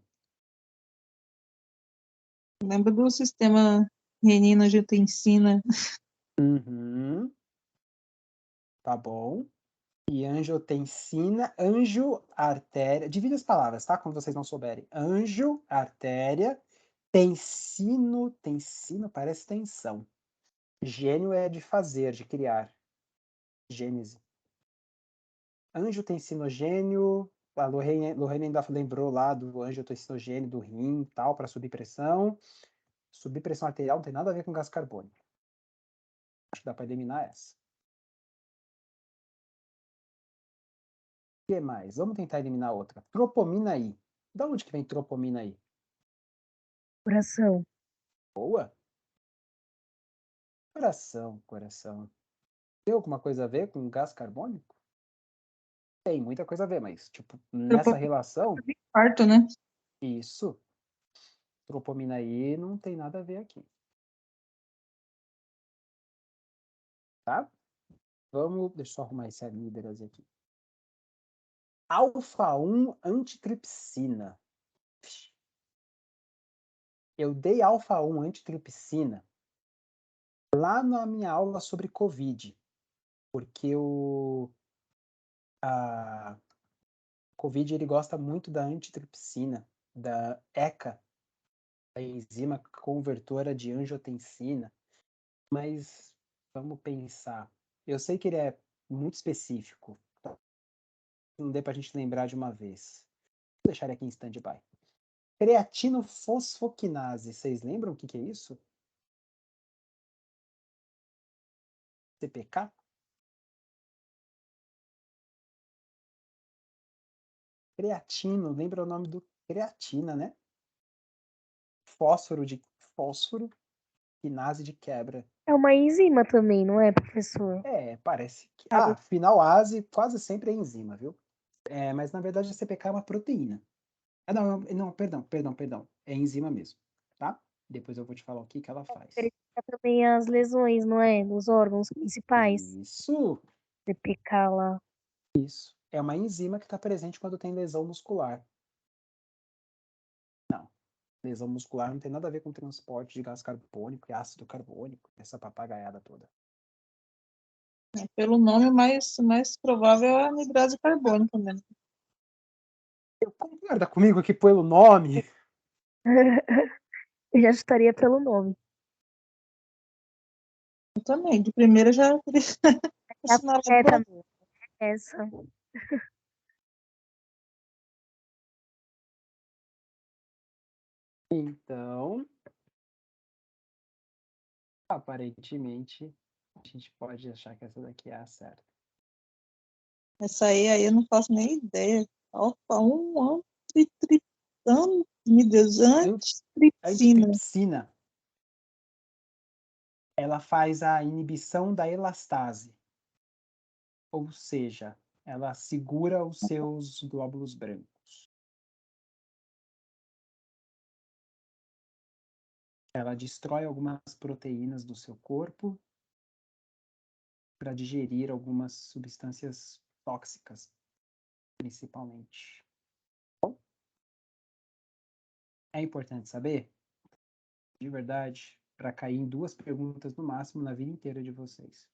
Lembra do sistema renina-angiotensina? Uhum. Tá bom. E angiotensina, artéria. Divide as palavras, tá? Quando vocês não souberem. Anjo, artéria. Tensino parece tensão. Gênio é de fazer, de criar. Gênese. Angiotensinogênio. A Lorraine ainda lembrou lá do angiotensinogênio do rim e tal, para subir pressão. Subir pressão arterial não tem nada a ver com gás carbônico. Acho que dá para eliminar essa. O que mais? Vamos tentar eliminar outra. Tropomina I. Da onde que vem tropomina I? Coração. Boa. Coração. Tem alguma coisa a ver com gás carbônico? Tem muita coisa a ver, mas, tipo, nessa relação, Quarto, né? isso. Tropomina I não tem nada a ver aqui. Tá? Deixa eu só arrumar esse amígdalas aqui. Alfa-1 antitripsina. Eu dei alfa-1 antitripsina lá na minha aula sobre Covid, porque a Covid ele gosta muito da antitripsina, da ECA, a enzima convertora de angiotensina, mas vamos pensar. Eu sei que ele é muito específico, não deu para a gente lembrar de uma vez. Vou deixar ele aqui em stand-by. Creatinofosfoquinase, vocês lembram o que é isso? CPK? Creatino, lembra o nome do creatina, né? Fósforo, quinase de quebra. É uma enzima também, não é, professor? Parece que... Sabe? Fenolase quase sempre é enzima, viu? Mas na verdade a CPK é uma proteína. Não, perdão. É enzima mesmo, tá? Depois eu vou te falar o que ela faz. Verifica também as lesões, não é? Nos órgãos principais. Isso. CPK lá. Isso. É uma enzima que está presente quando tem lesão muscular. Não. Lesão muscular não tem nada a ver com transporte de gás carbônico e ácido carbônico, essa papagaiada toda. Pelo nome, mais provável é a anidrase carbônica mesmo. Concorda comigo que pelo nome... Eu já estaria pelo nome. Eu também, de primeira já É a correta mesmo. Essa. Então, aparentemente, a gente pode achar que essa daqui é a certa. Essa aí eu não faço nem ideia. Alfa 1 antitriptano, meu Deus, antitripsina. Antitripsina. Ela faz a inibição da elastase. Ou seja, ela segura os seus glóbulos brancos. Ela destrói algumas proteínas do seu corpo para digerir algumas substâncias tóxicas, principalmente. Bom, é importante saber, de verdade, para cair em 2 perguntas no máximo na vida inteira de vocês.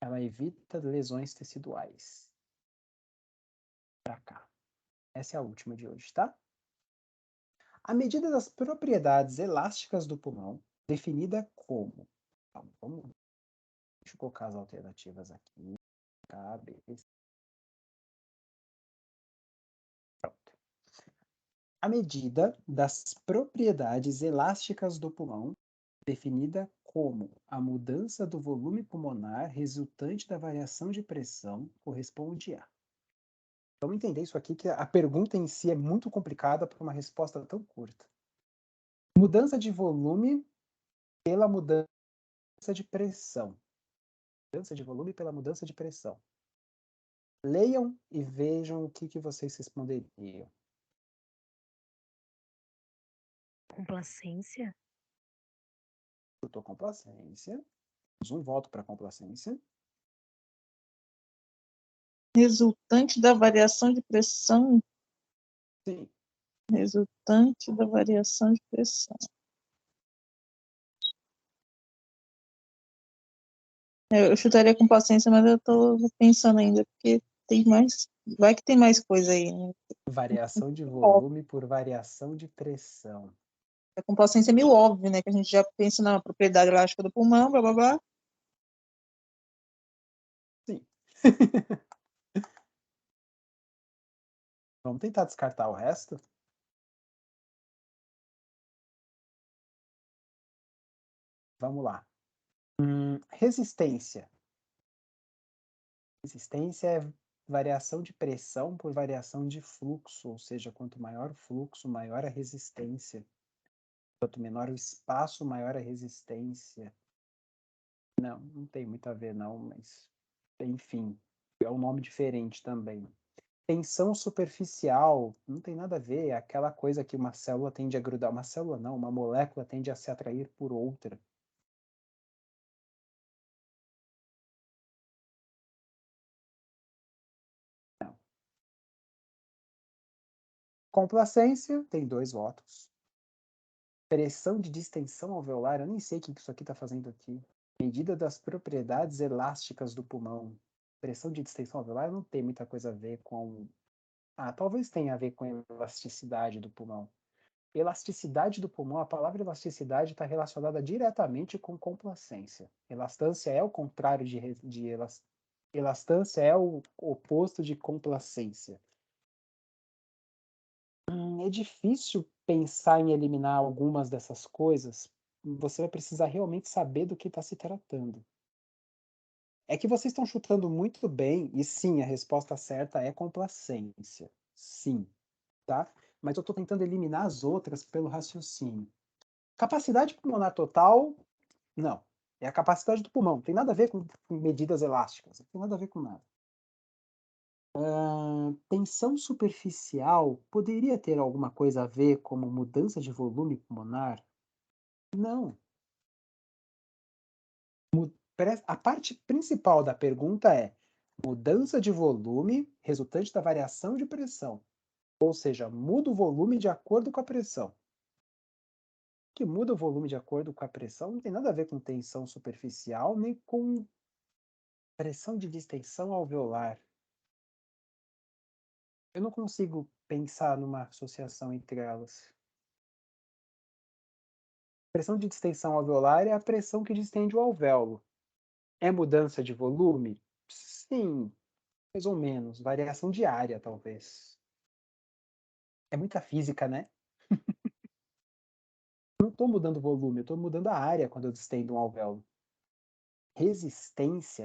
Ela evita lesões teciduais. Pra cá. Essa é a última de hoje, tá? A medida das propriedades elásticas do pulmão, definida como... Deixa eu colocar as alternativas aqui. Cabeça. Pronto. A medida das propriedades elásticas do pulmão, definida como a mudança do volume pulmonar resultante da variação de pressão, corresponde a... Vamos entender isso aqui, que a pergunta em si é muito complicada para uma resposta tão curta. Mudança de volume pela mudança de pressão. Mudança de volume pela mudança de pressão. Leiam e vejam o que vocês responderiam. Complacência? Chutou complacência. Um voto para complacência. Resultante da variação de pressão. Sim. Resultante da variação de pressão. Eu chutaria com paciência, mas eu tô pensando ainda, porque tem mais. Vai que tem mais coisa aí, né? Variação de volume por variação de pressão. A complacência é meio óbvio, né? Que a gente já pensa na propriedade elástica do pulmão, blá blá blá. Sim. Vamos tentar descartar o resto? Vamos lá. Resistência. Resistência é variação de pressão por variação de fluxo, ou seja, quanto maior o fluxo, maior a resistência. Quanto menor o espaço, maior a resistência. Não tem muito a ver não, mas enfim, é um nome diferente também. Tensão superficial, não tem nada a ver, é aquela coisa que uma célula tende a grudar, uma célula não, uma molécula tende a se atrair por outra. Não. Complacência, tem 2 votos. Pressão de distensão alveolar, eu nem sei o que isso aqui está fazendo aqui. Medida das propriedades elásticas do pulmão. Pressão de distensão alveolar não tem muita coisa a ver com... talvez tenha a ver com a elasticidade do pulmão. Elasticidade do pulmão, a palavra elasticidade está relacionada diretamente com complacência. Elastância é o contrário de elastância é o oposto de complacência. É difícil pensar em eliminar algumas dessas coisas. Você vai precisar realmente saber do que está se tratando. É que vocês estão chutando muito bem, e sim, a resposta certa é complacência. Sim, tá? Mas eu estou tentando eliminar as outras pelo raciocínio. Capacidade pulmonar total, não. É a capacidade do pulmão. Tem nada a ver com medidas elásticas. Não tem nada a ver com nada. Tensão superficial poderia ter alguma coisa a ver com mudança de volume pulmonar? Não. A parte principal da pergunta é mudança de volume resultante da variação de pressão. Ou seja, muda o volume de acordo com a pressão. Que muda o volume de acordo com a pressão não tem nada a ver com tensão superficial, nem com pressão de distensão alveolar. Eu não consigo pensar numa associação entre elas. Pressão de distensão alveolar é a pressão que distende o alvéolo. É mudança de volume? Sim, mais ou menos. Variação diária, talvez. É muita física, né? Não estou mudando o volume, eu estou mudando a área quando eu distendo um alvéolo. Resistência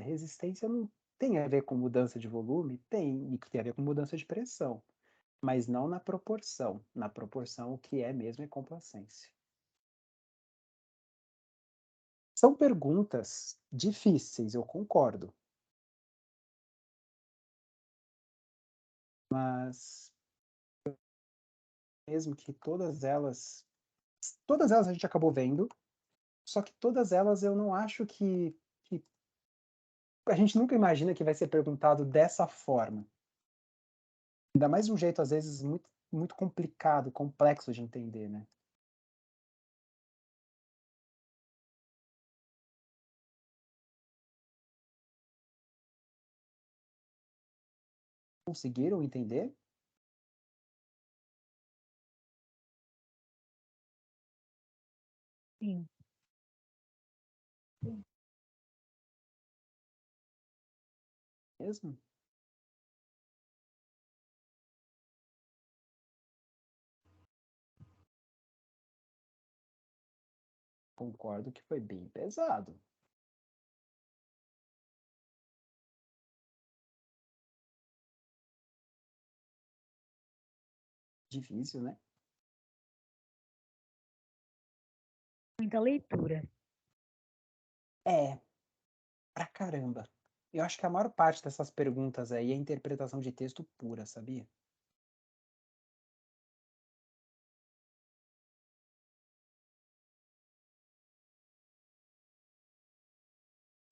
não tem a ver com mudança de volume? Tem, e tem a ver com mudança de pressão. Mas não na proporção. Na proporção, o que é mesmo é complacência. São perguntas difíceis, eu concordo. Mas mesmo que todas elas a gente acabou vendo, só que todas elas eu não acho que a gente nunca imagina que vai ser perguntado dessa forma. Ainda mais de um jeito, às vezes, muito, muito complicado, complexo de entender, né? Conseguiram entender? Sim. Mesmo? Concordo que foi bem pesado. Difícil, né? Muita leitura. É, pra caramba. Eu acho que a maior parte dessas perguntas aí é interpretação de texto pura, sabia?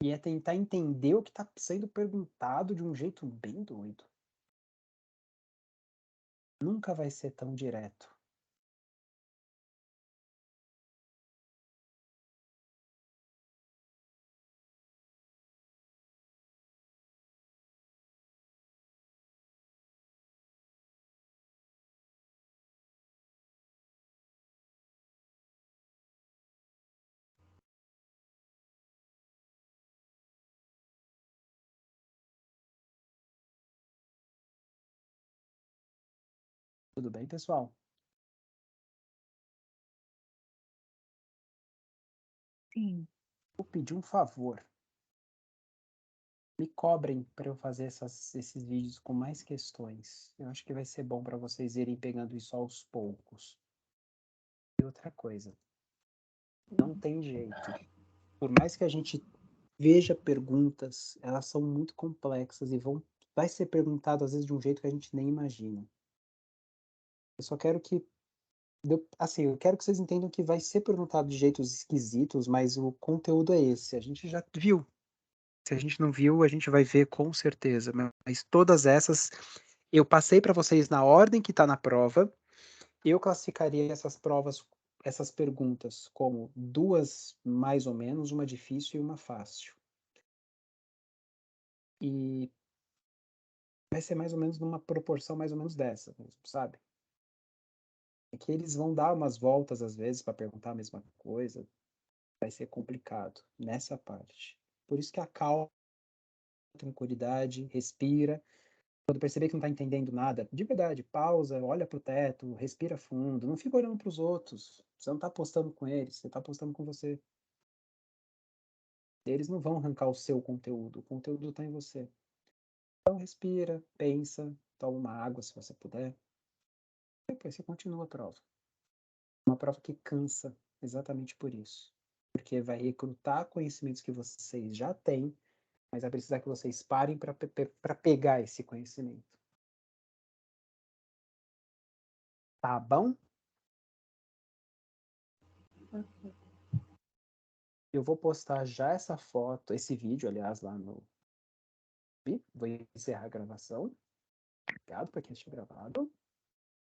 E é tentar entender o que está sendo perguntado de um jeito bem doido. Nunca vai ser tão direto. Tudo bem, pessoal? Sim. Vou pedir um favor. Me cobrem para eu fazer esses vídeos com mais questões. Eu acho que vai ser bom para vocês irem pegando isso aos poucos. E outra coisa, não tem jeito. Por mais que a gente veja perguntas, elas são muito complexas e vai ser perguntado às vezes de um jeito que a gente nem imagina. Eu só quero que assim, eu quero que vocês entendam que vai ser perguntado de jeitos esquisitos, mas o conteúdo é esse. A gente já viu. Se a gente não viu, a gente vai ver com certeza. Mas todas essas eu passei para vocês na ordem que está na prova. Eu classificaria essas provas, essas perguntas, como duas mais ou menos, uma difícil e uma fácil. E vai ser mais ou menos numa proporção mais ou menos dessa, sabe? É que eles vão dar umas voltas às vezes para perguntar a mesma coisa. Vai ser complicado nessa parte. Por isso que acalma, tranquilidade, respira. Quando perceber que não está entendendo nada, de verdade, pausa, olha para o teto, respira fundo, não fica olhando para os outros. Você não está apostando com eles, você está apostando com você. Eles não vão arrancar o seu conteúdo está em você. Então respira, pensa, toma uma água se você puder. Depois você continua a prova. Uma prova que cansa exatamente por isso. Porque vai recrutar conhecimentos que vocês já têm, mas vai precisar que vocês parem para pegar esse conhecimento. Tá bom? Eu vou postar já essa foto, esse vídeo, aliás, lá no YouTube. Vou encerrar a gravação. Obrigado por quem assistiu gravado.